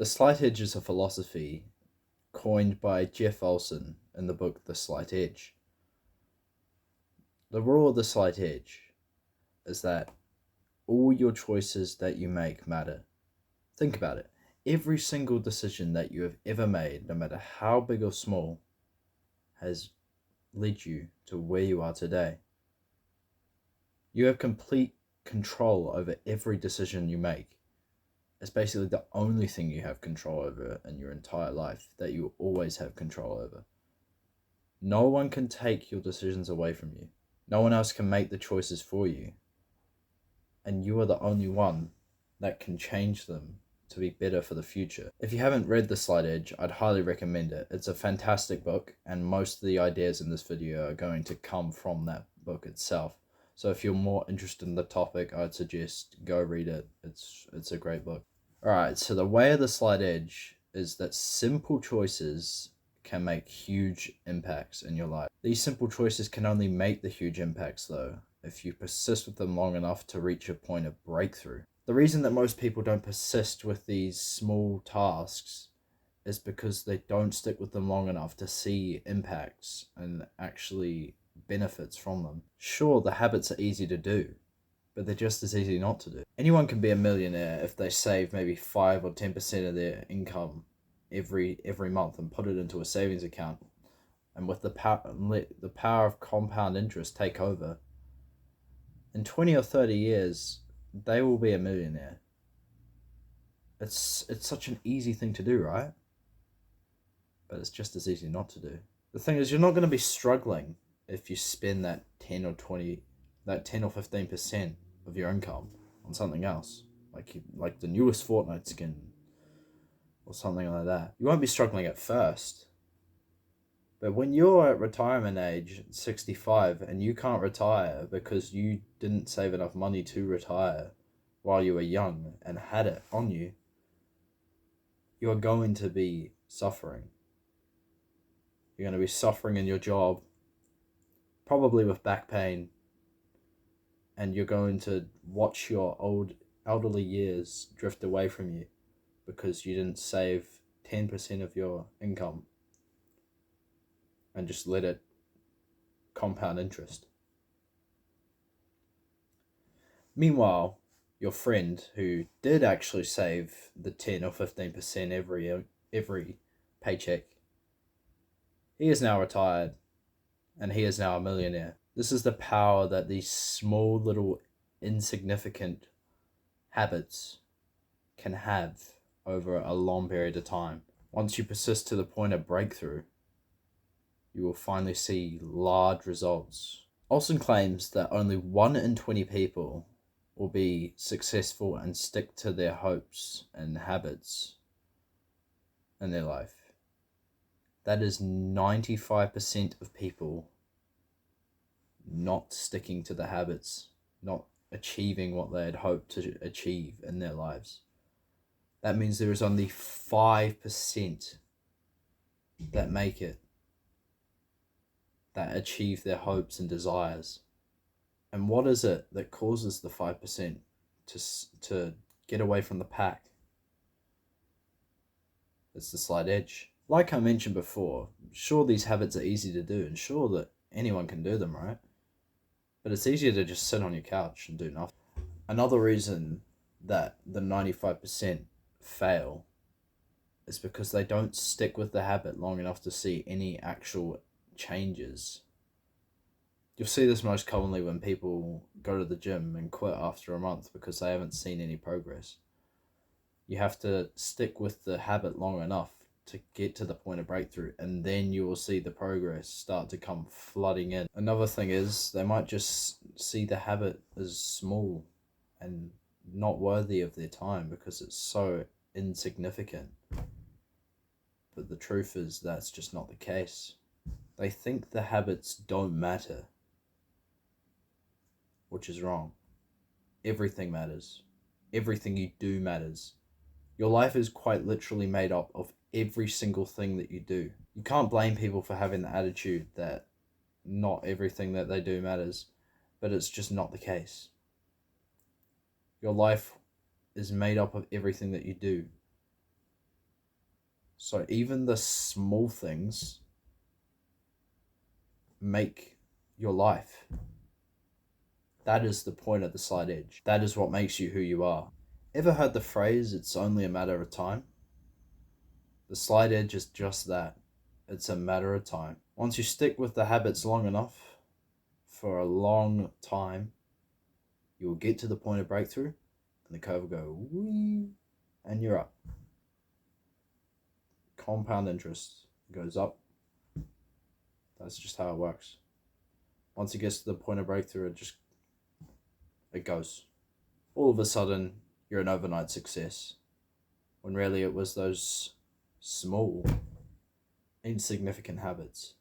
The Slight Edge is a philosophy coined by Jeff Olson in the book The Slight Edge. The rule of the slight edge is that all your choices that you make matter. Think about it. Every single decision that you have ever made, no matter how big or small, has led you to where you are today. You have complete control over every decision you make. It's basically the only thing you have control over in your entire life that you always have control over. No one can take your decisions away from you. No one else can make the choices for you. And you are the only one that can change them to be better for the future. If you haven't read The Slight Edge, I'd highly recommend it. It's a fantastic book, and most of the ideas in this video are going to come from that book itself. So if you're more interested in the topic, I'd suggest go read it. It's a great book. Alright, so the way of the slight edge is that simple choices can make huge impacts in your life. These simple choices can only make the huge impacts, though, if you persist with them long enough to reach a point of breakthrough. The reason that most people don't persist with these small tasks is because they don't stick with them long enough to see impacts and actually benefits from them. Sure, the habits are easy to do, but they're just as easy not to do. Anyone can be a millionaire if they save maybe 5 or 10% of their income every month and put it into a savings account, and with let the power of compound interest take over. In 20 or 30 years, they will be a millionaire. It's such an easy thing to do, right? But it's just as easy not to do. The thing is, you're not going to be struggling if you spend that 10 or 15% of your income on something else, like the newest Fortnite skin or something like that. You won't be struggling at first. But when you're at retirement age, 65, and you can't retire because you didn't save enough money to retire while you were young and had it on you, you are going to be suffering. You're going to be suffering in your job, probably with back pain, and you're going to watch your elderly years drift away from you because you didn't save 10% of your income and just let it compound interest. Meanwhile, your friend who did actually save the 10 or 15% every paycheck, he is now retired and he is now a millionaire. This is the power that these small little insignificant habits can have over a long period of time. Once you persist to the point of breakthrough, you will finally see large results. Olson claims that only 1 in 20 people will be successful and stick to their hopes and habits in their life. That is 95% of people not sticking to the habits, not achieving what they had hoped to achieve in their lives. That means there is only 5% that make it, that achieve their hopes and desires. And what is it that causes the 5% to get away from the pack? It's the slight edge. Like I mentioned before, sure, these habits are easy to do, and sure that anyone can do them, right? But it's easier to just sit on your couch and do nothing. Another reason that the 95% fail is because they don't stick with the habit long enough to see any actual changes. You'll see this most commonly when people go to the gym and quit after a month because they haven't seen any progress. You have to stick with the habit long enough to get to the point of breakthrough, and then you will see the progress start to come flooding in. Another thing is they might just see the habit as small and not worthy of their time because it's so insignificant. But the truth is that's just not the case. They think the habits don't matter, which is wrong. Everything matters. Everything you do matters. Your life is quite literally made up of every single thing that you do. You can't blame people for having the attitude that not everything that they do matters, but it's just not the case. Your life is made up of everything that you do. So even the small things make your life. That is the point of the slight edge. That is what makes you who you are. Ever heard the phrase, it's only a matter of time? The slight edge is just that. It's a matter of time. Once you stick with the habits long enough, for a long time, you will get to the point of breakthrough, and the curve will go wee, and you're up. Compound interest goes up. That's just how it works. Once it gets to the point of breakthrough, it goes. All of a sudden, you're an overnight success, when really it was those small, insignificant habits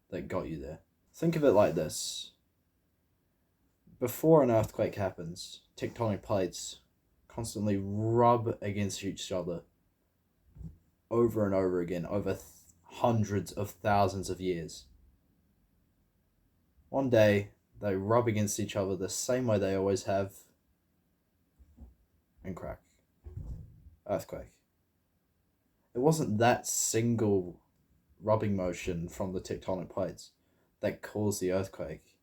that got you there. Think of it like this. Before an earthquake happens, tectonic plates constantly rub against each other over and over again over hundreds of thousands of years. One day, they rub against each other the same way they always have, and crack. Earthquake. It wasn't that single rubbing motion from the tectonic plates that caused the earthquake.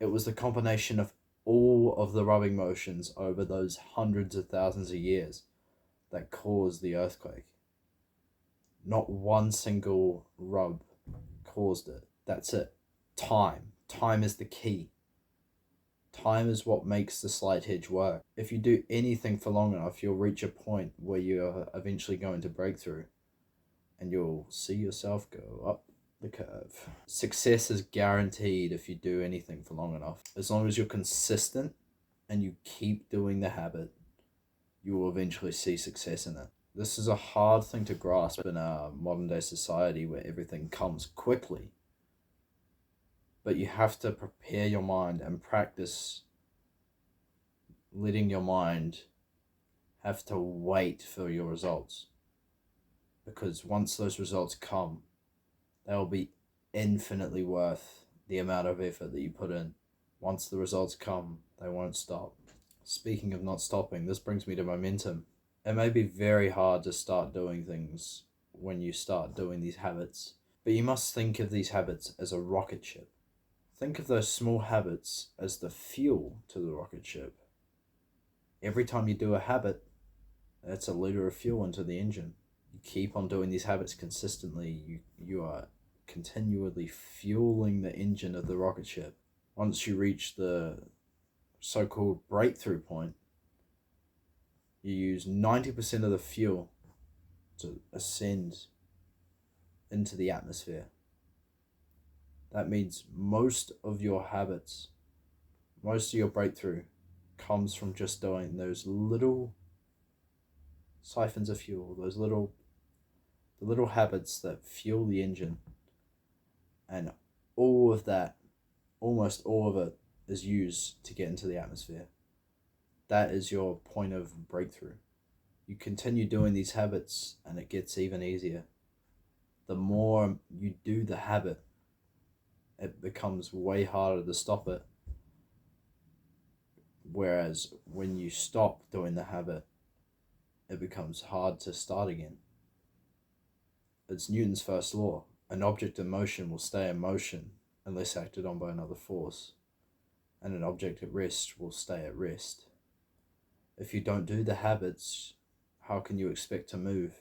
It was the combination of all of the rubbing motions over those hundreds of thousands of years that caused the earthquake. Not one single rub caused it. That's it. Time. Time is the key. Time is what makes the slight edge work. If you do anything for long enough, you'll reach a point where you're eventually going to break through, and you'll see yourself go up the curve. Success is guaranteed if you do anything for long enough. As long as you're consistent and you keep doing the habit, you will eventually see success in it. This is a hard thing to grasp in our modern day society where everything comes quickly. But you have to prepare your mind and practice letting your mind have to wait for your results. Because once those results come, they'll be infinitely worth the amount of effort that you put in. Once the results come, they won't stop. Speaking of not stopping, this brings me to momentum. It may be very hard to start doing things when you start doing these habits, but you must think of these habits as a rocket ship. Think of those small habits as the fuel to the rocket ship. Every time you do a habit, that's a liter of fuel into the engine. You keep on doing these habits consistently, you are continually fueling the engine of the rocket ship. Once you reach the so-called breakthrough point, you use 90% of the fuel to ascend into the atmosphere. That means most of your habits, most of your breakthrough comes from just doing those little siphons of fuel, the little habits that fuel the engine. And all of that, almost all of it, is used to get into the atmosphere. That is your point of breakthrough. You continue doing these habits and it gets even easier. The more you do the habit, it becomes way harder to stop it. Whereas when you stop doing the habit, it becomes hard to start again. It's Newton's first law. An object in motion will stay in motion unless acted on by another force, and an object at rest will stay at rest. If you don't do the habits, how can you expect to move?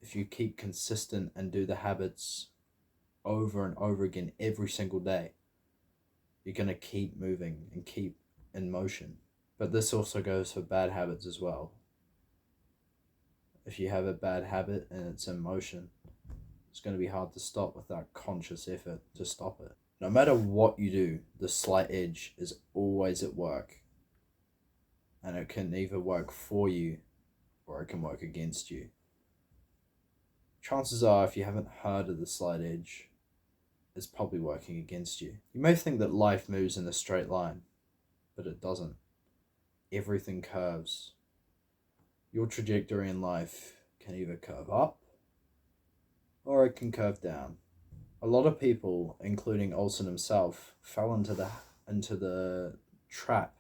If you keep consistent and do the habits over and over again every single day, you're going to keep moving and keep in motion. But this also goes for bad habits as well. If you have a bad habit and it's in motion, it's going to be hard to stop without conscious effort to stop it. No matter what you do, the slight edge is always at work. And it can either work for you or it can work against you. Chances are, if you haven't heard of the slight edge, it's probably working against you. You may think that life moves in a straight line, but it doesn't. Everything curves. Your trajectory in life can either curve up or it can curve down. A lot of people, including Olson himself, fell into the trap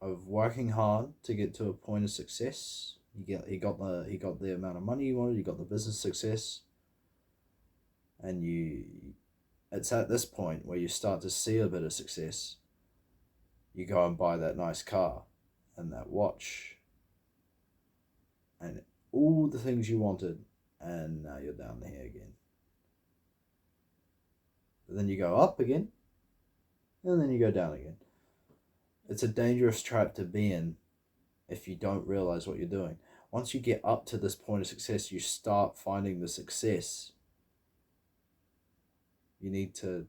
of working hard to get to a point of success He got the amount of money you wanted, you got the business success, and it's at this point where you start to see a bit of success. You go and buy that nice car and that watch and all the things you wanted, and now you're down here again. But then you go up again, and then you go down again. It's a dangerous trap to be in if you don't realize what you're doing. Once you get up to this point of success, you start finding the success. You need to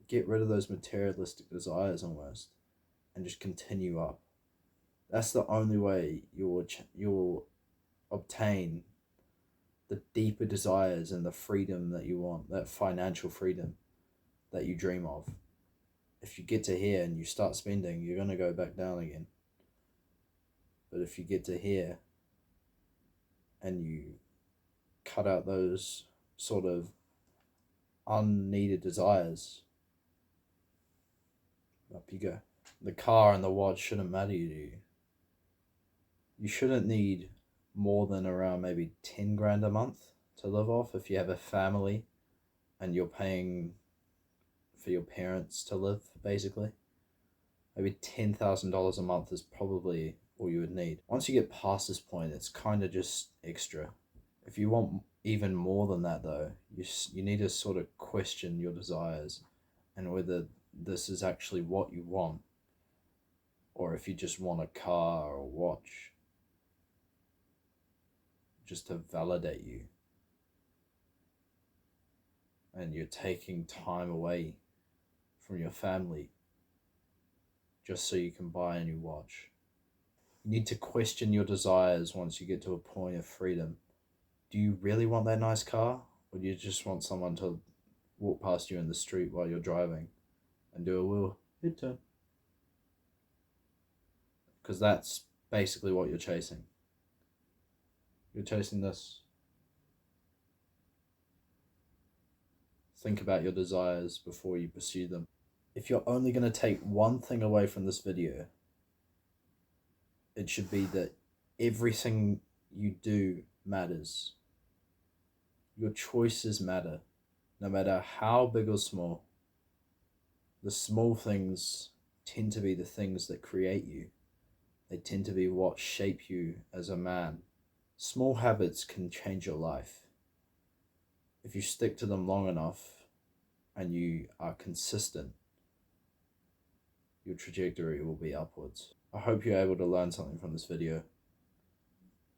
get rid of those materialistic desires almost and just continue up. That's the only way you'll obtain the deeper desires and the freedom that you want, that financial freedom that you dream of. If you get to here and you start spending, you're going to go back down again. But if you get to here and you cut out those sort of unneeded desires, up you go. The car and the watch shouldn't matter to you. You shouldn't need more than around maybe 10 grand a month to live off if you have a family and you're paying for your parents to live, basically. Maybe $10,000 a month is probably all you would need. Once you get past this point, it's kind of just extra. If you want even more than that, though, you need to sort of question your desires and whether this is actually what you want, or if you just want a car or a watch just to validate you, and you're taking time away from your family just so you can buy a new watch. You need to question your desires once you get to a point of freedom. Do you really want that nice car, or do you just want someone to walk past you in the street while you're driving and do a little hit turn? Because that's basically what you're chasing. You're chasing this. Think about your desires before you pursue them. If you're only going to take one thing away from this video, it should be that everything you do matters. Your choices matter, no matter how big or small. The small things tend to be the things that create you. They tend to be what shape you as a man. Small habits can change your life. If you stick to them long enough and you are consistent, your trajectory will be upwards. I hope you're able to learn something from this video.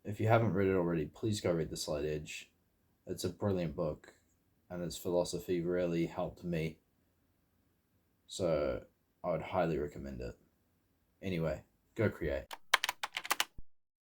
If you haven't read it already, please go read The Slight Edge. It's a brilliant book, and its philosophy really helped me. So I would highly recommend it. Anyway, go create.